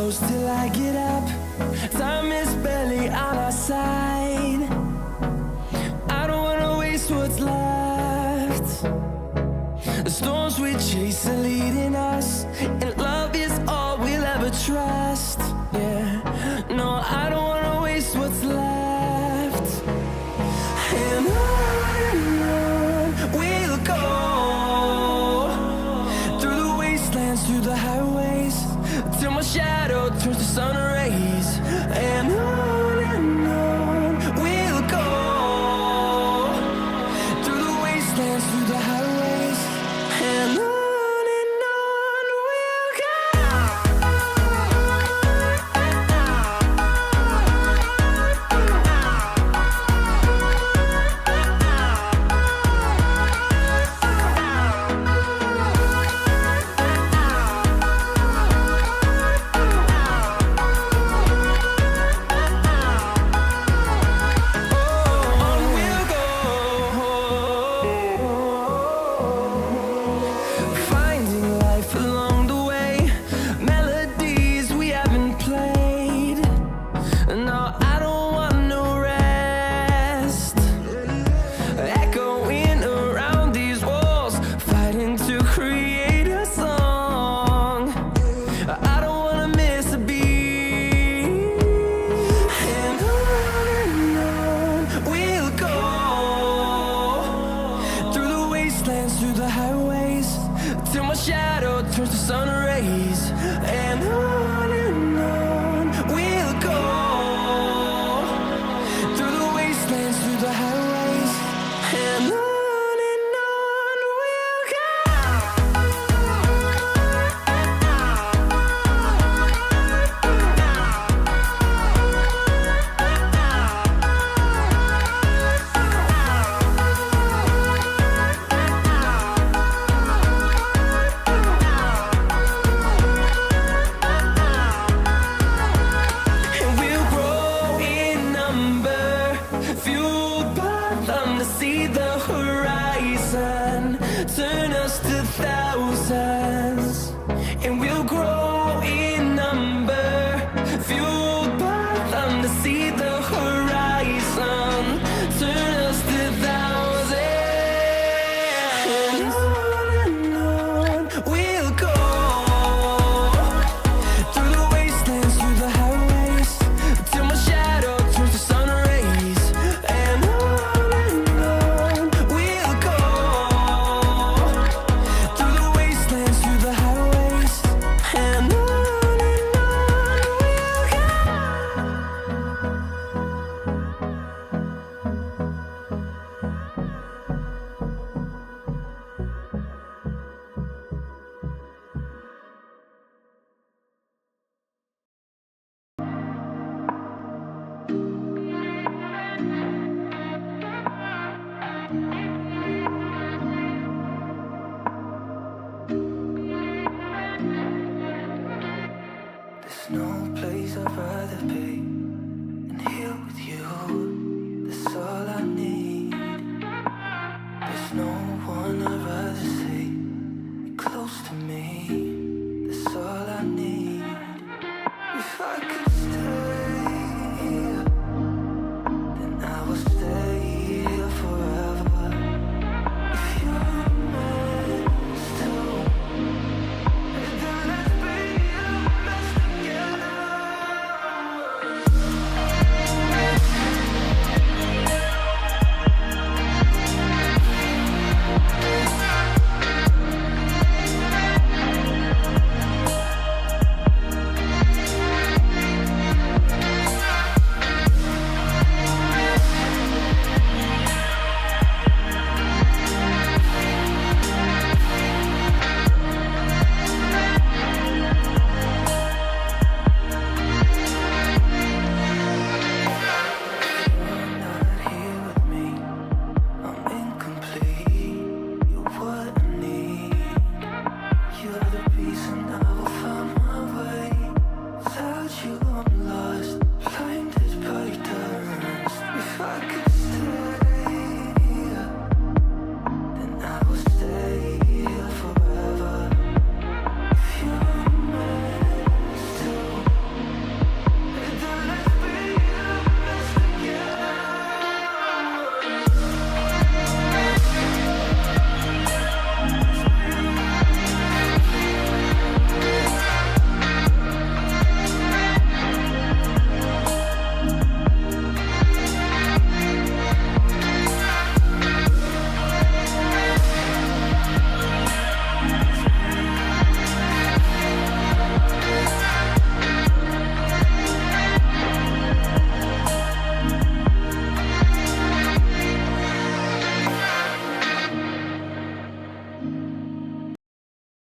close till I get up. Time is barely on our side. I don't wanna waste what's left. The storms we chase are leading us, and love is all we'll ever trust. Yeah, no, I don't wanna waste what's left. And on we'll go, through the wastelands, through the highways, till my shadow turns to sun rays. And on we'll go, through the wastelands, through the highways, and on we'll go. Finding life along the way, melodies we haven't played. No, I